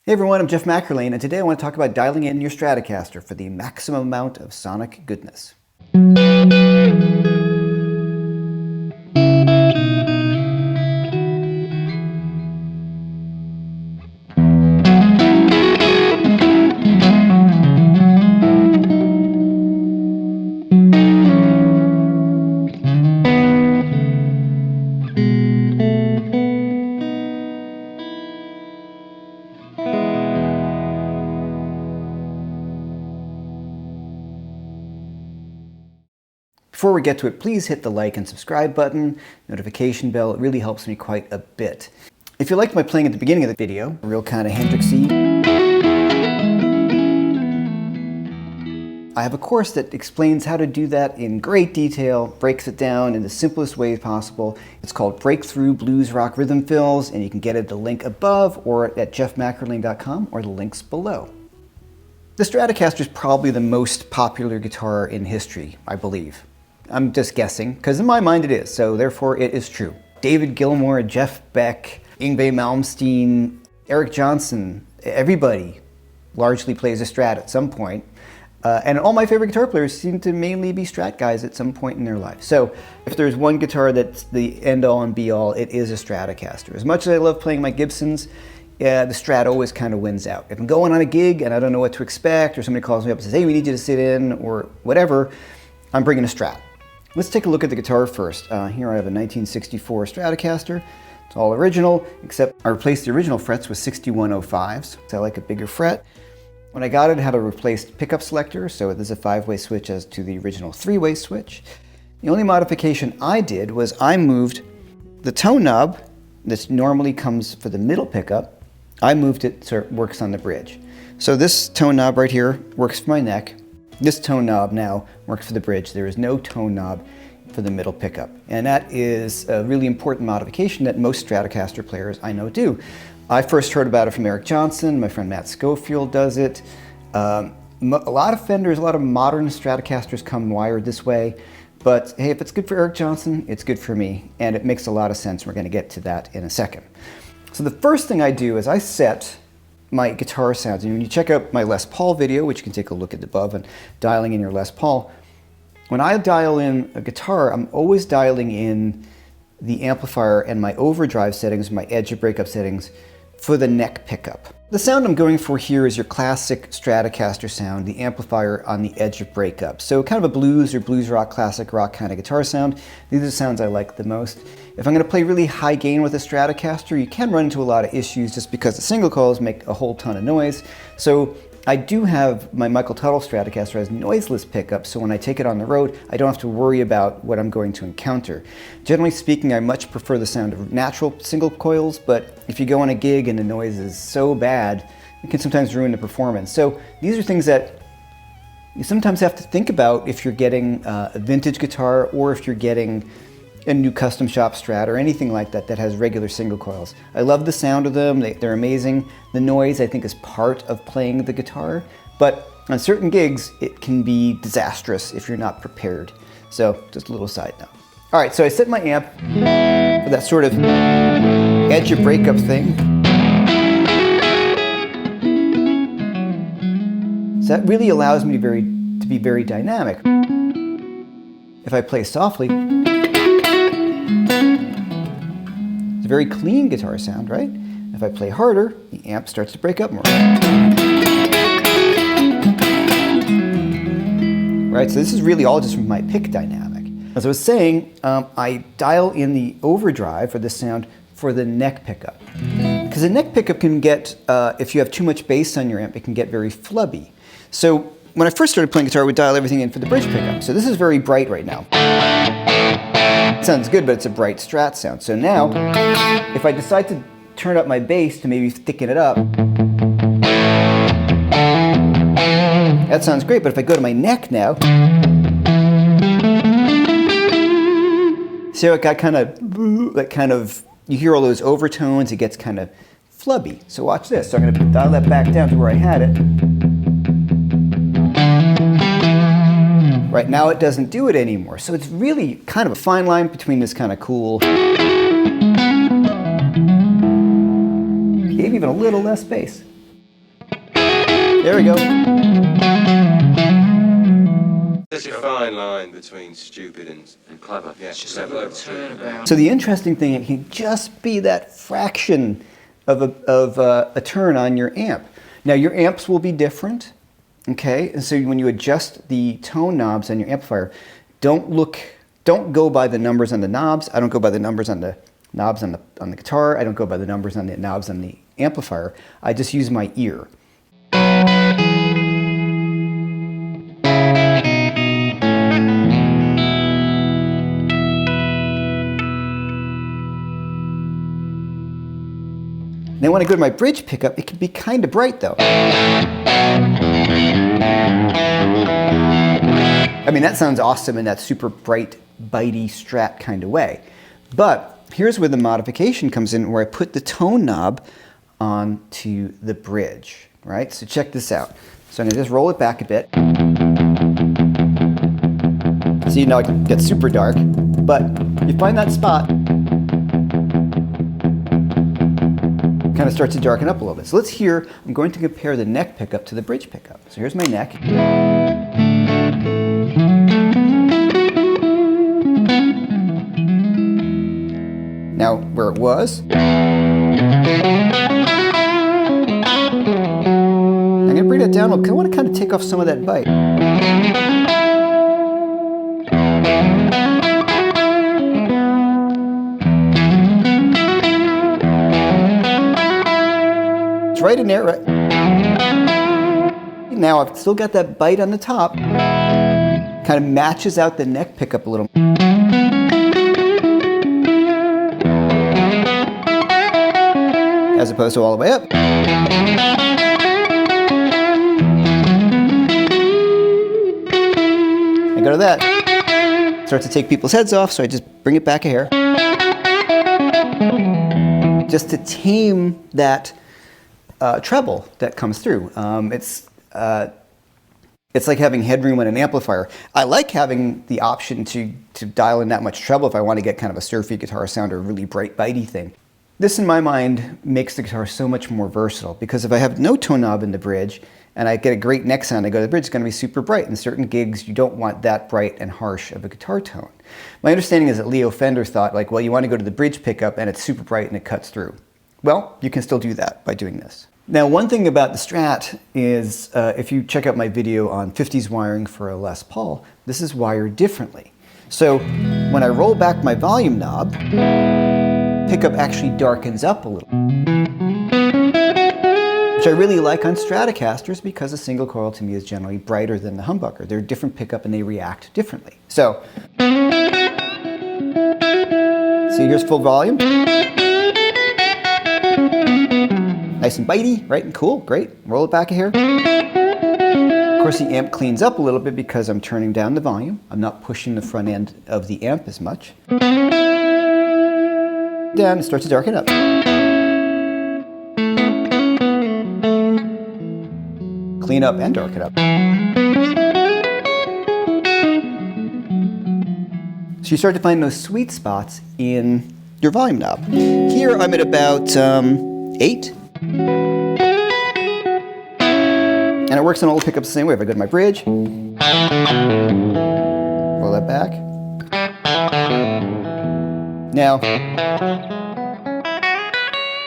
Hey everyone, I'm Jeff Mackerlane, and today I want to talk about dialing in your Stratocaster for the maximum amount of sonic goodness. Before we get to it, please hit the like and subscribe button, notification bell. It really helps me quite a bit. If you liked my playing at the beginning of the video, real kind of Hendrixy, I have a course that explains how to do that in great detail, breaks it down in the simplest way possible. It's called Breakthrough Blues Rock Rhythm Fills, and you can get it at the link above or at jeffmackerlane.com or the links below. The Stratocaster is probably the most popular guitar in history, I believe. I'm just guessing, because in my mind it is, so therefore it is true. David Gilmour, Jeff Beck, Yngwie Malmsteen, Eric Johnson, everybody largely plays a Strat at some point. And all my favorite guitar players seem to mainly be Strat guys at some point in their life. So if there's one guitar that's the end-all and be-all, it is a Stratocaster. As much as I love playing my Gibsons, the Strat always kind of wins out. If I'm going on a gig and I don't know what to expect, or somebody calls me up and says, hey, we need you to sit in, or whatever, I'm bringing a Strat. Let's take a look at the guitar first. Here I have a 1964 Stratocaster. It's all original, except I replaced the original frets with 6105s, so I like a bigger fret. When I got it, it had a replaced pickup selector, so there's a 5-way switch as to the original 3-way switch. The only modification I did was I moved the tone knob that normally comes for the middle pickup. I moved it so it works on the bridge. So this tone knob right here works for my neck. This tone knob now works for the bridge. There is no tone knob for the middle pickup. And that is a really important modification that most Stratocaster players I know do. I first heard about it from Eric Johnson. My friend Matt Schofield does it. A lot of Fenders, a lot of modern Stratocasters come wired this way. But hey, if it's good for Eric Johnson, it's good for me. And it makes a lot of sense. We're going to get to that in a second. So the first thing I do is I set my guitar sounds. And when you check out my Les Paul video, which you can take a look at above, and dialing in your Les Paul, when I dial in a guitar, I'm always dialing in the amplifier and my overdrive settings, my edge of breakup settings for the neck pickup. The sound I'm going for here is your classic Stratocaster sound, the amplifier on the edge of breakup. So kind of a blues or blues rock, classic rock kind of guitar sound. These are the sounds I like the most. If I'm going to play really high gain with a Stratocaster, you can run into a lot of issues just because the single coils make a whole ton of noise. So I do have my Michael Tuttle Stratocaster has noiseless pickups, so when I take it on the road, I don't have to worry about what I'm going to encounter. Generally speaking, I much prefer the sound of natural single coils, but if you go on a gig and the noise is so bad, it can sometimes ruin the performance. So these are things that you sometimes have to think about if you're getting a vintage guitar or if you're getting a new custom shop Strat or anything like that that has regular single coils. I love the sound of them, they're amazing. The noise I think is part of playing the guitar, but on certain gigs it can be disastrous if you're not prepared. So just a little side note. All right, so I set my amp for that sort of edge of breakup thing. So that really allows me to be very dynamic. If I play softly, it's a very clean guitar sound, right? If I play harder, the amp starts to break up more. Right, so this is really all just from my pick dynamic. As I was saying, I dial in the overdrive for this sound for the neck pickup. Because the neck pickup can get, if you have too much bass on your amp, it can get very flubby. So when I first started playing guitar, I would dial everything in for the bridge pickup. So this is very bright right now. It sounds good, but it's a bright Strat sound. So now, if I decide to turn up my bass to maybe thicken it up, that sounds great, but if I go to my neck now, see how it got kind of, you hear all those overtones, it gets kind of flubby. So watch this. So I'm going to dial that back down to where I had it. Right now it doesn't do it anymore. So it's really kind of a fine line between this kind of cool, maybe even a little less bass. There we go. There's a fine line between stupid and clever. Yeah, It's just a little turnabout. So the interesting thing, it can just be that fraction of a turn on your amp. Now your amps will be different, okay? And so when you adjust the tone knobs on your amplifier, don't go by the numbers on the knobs. I don't go by the numbers on the knobs on the guitar. I don't go by the numbers on the knobs on the amplifier. I just use my ear. Now when I go to my bridge pickup, it can be kind of bright though. I mean, that sounds awesome in that super bright, bitey Strat kind of way. But here's where the modification comes in, where I put the tone knob onto the bridge, right? So check this out. So I'm gonna just roll it back a bit. See, now I can get super dark, but you find that spot, kind of starts to darken up a little bit. So let's hear, I'm going to compare the neck pickup to the bridge pickup. So here's my neck. Now where it was. I'm going to bring it down because I want to kind of take off some of that bite. Right in there, right? Now I've still got that bite on the top. Kind of matches out the neck pickup a little. As opposed to all the way up. I go to that. Start to take people's heads off, so I just bring it back a hair. Just to tame that treble that comes through. It's like having headroom on an amplifier. I like having the option to dial in that much treble if I want to get kind of a surfy guitar sound or a really bright, bitey thing. This, in my mind, makes the guitar so much more versatile, because if I have no tone knob in the bridge and I get a great neck sound, I go to the bridge, it's going to be super bright. In certain gigs, you don't want that bright and harsh of a guitar tone. My understanding is that Leo Fender thought, like, well, you want to go to the bridge pickup and it's super bright and it cuts through. Well, you can still do that by doing this. Now, one thing about the Strat is, if you check out my video on 50s wiring for a Les Paul, this is wired differently. So when I roll back my volume knob, pickup actually darkens up a little. Which I really like on Stratocasters, because a single coil to me is generally brighter than the humbucker. They're a different pickup and they react differently. So, see, here's full volume. Nice and bitey, right and cool, great. Roll it back a hair. Of course, the amp cleans up a little bit because I'm turning down the volume. I'm not pushing the front end of the amp as much. Down, it starts to darken up. Clean up and darken up. So you start to find those sweet spots in your volume knob. Here I'm at about 8. And it works on all the pickups the same way. If I go to my bridge, roll that back. Now,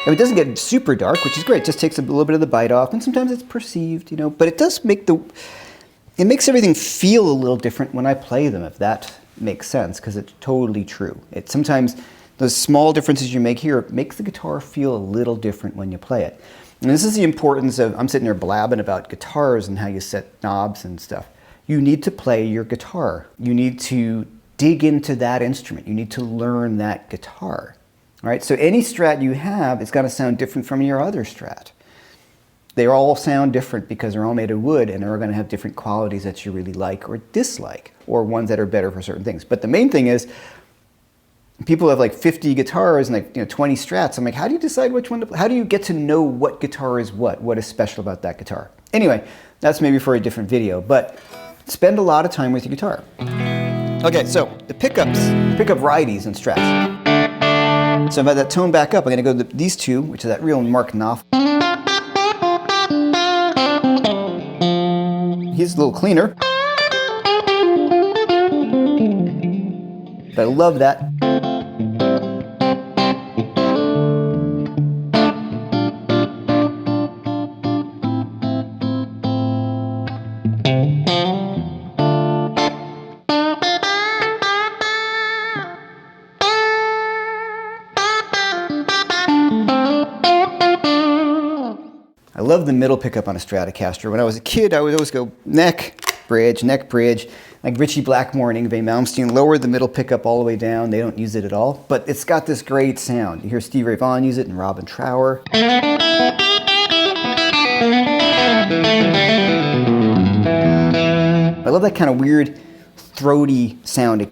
if it doesn't get super dark, which is great, it just takes a little bit of the bite off, and sometimes it's perceived, you know, but it does make it makes everything feel a little different when I play them, if that makes sense, because it's totally true. Sometimes those small differences you make here makes the guitar feel a little different when you play it. And this is the importance of, I'm sitting there blabbing about guitars and how you set knobs and stuff. You need to play your guitar. You need to dig into that instrument. You need to learn that guitar. All right, so any Strat you have is going to sound different from your other Strat. They all sound different because they're all made of wood, and they're going to have different qualities that you really like or dislike, or ones that are better for certain things. But the main thing is, people have like 50 guitars and like 20 Strats. I'm like, how do you decide which one to play? How do you get to know what guitar is what is special about that guitar? Anyway, that's maybe for a different video, but spend a lot of time with your guitar. Okay, so the pickup varieties in Strats. So if I have that tone back up, I'm going to go to these two, which is that real Mark Knopfler. keys, a little cleaner. But I love that. I love the middle pickup on a Stratocaster. When I was a kid, I would always go neck, bridge, like Ritchie Blackmore and Yngwie Malmsteen lowered the middle pickup all the way down. They don't use it at all, but it's got this great sound. You hear Stevie Ray Vaughan use it and Robin Trower. I love that kind of weird, throaty sound.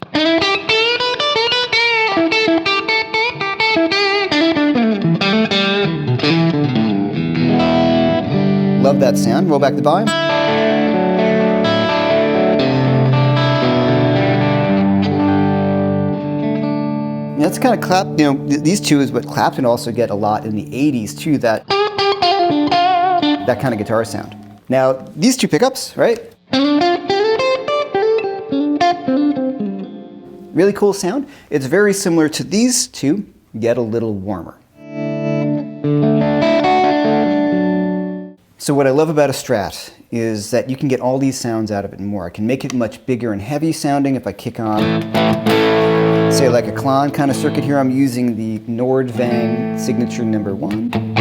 Love that sound. Roll back the volume. That's kind of Clapton, you know, these two is what Clapton also get a lot in the 80s too, that kind of guitar sound. Now, these two pickups, right? Really cool sound. It's very similar to these two, yet a little warmer. So what I love about a Strat is that you can get all these sounds out of it and more. I can make it much bigger and heavy sounding if I kick on, say like a Klon kind of circuit here. I'm using the Nordvang signature number 1.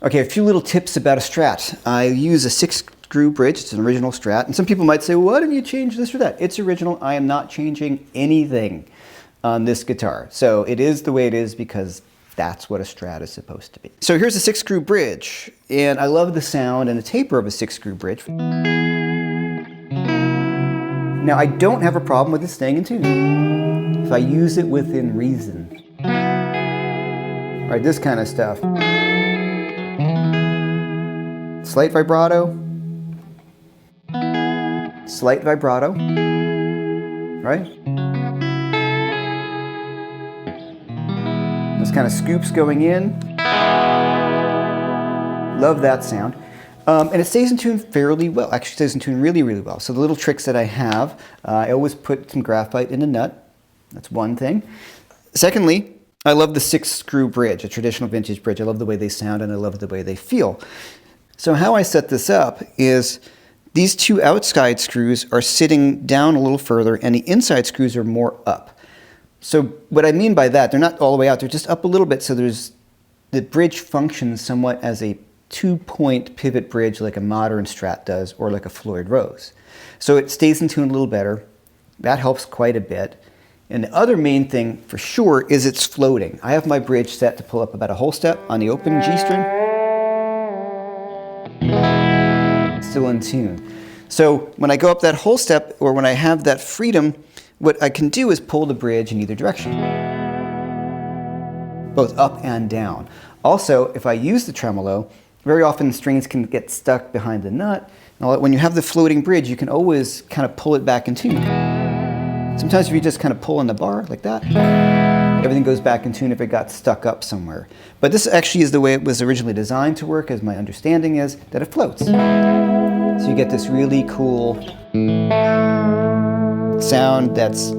Okay, a few little tips about a Strat. I use a 6-screw bridge. It's an original Strat. And some people might say, well, why didn't you change this or that? It's original. I am not changing anything on this guitar. So it is the way it is because that's what a Strat is supposed to be. So here's a 6-screw bridge. And I love the sound and the taper of a 6-screw bridge. Now, I don't have a problem with it staying in tune if I use it within reason. Right, this kind of stuff. Slight vibrato, right? Those kind of scoops going in. Love that sound. And it stays in tune fairly well. Actually stays in tune really, really well. So the little tricks that I have, I always put some graphite in the nut. That's one thing. Secondly, I love the 6-screw bridge, a traditional vintage bridge. I love the way they sound and I love the way they feel. So how I set this up is these two outside screws are sitting down a little further and the inside screws are more up. So what I mean by that, they're not all the way out, they're just up a little bit, so the bridge functions somewhat as a 2-point pivot bridge like a modern Strat does or like a Floyd Rose. So it stays in tune a little better. That helps quite a bit. And the other main thing for sure is it's floating. I have my bridge set to pull up about a whole step on the open G string. Still in tune. So when I go up that whole step, or when I have that freedom, what I can do is pull the bridge in either direction, both up and down. Also, if I use the tremolo, very often strings can get stuck behind the nut. When you have the floating bridge, you can always kind of pull it back in tune. Sometimes if you just kind of pull on the bar like that, everything goes back in tune if it got stuck up somewhere. But this actually is the way it was originally designed to work, as my understanding is that it floats. So you get this really cool sound that's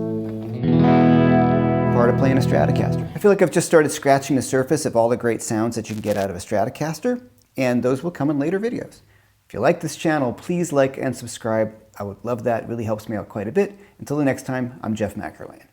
part of playing a Stratocaster. I feel like I've just started scratching the surface of all the great sounds that you can get out of a Stratocaster, and those will come in later videos. If you like this channel, please like and subscribe. I would love that. It really helps me out quite a bit. Until the next time, I'm Jeff Mackerland.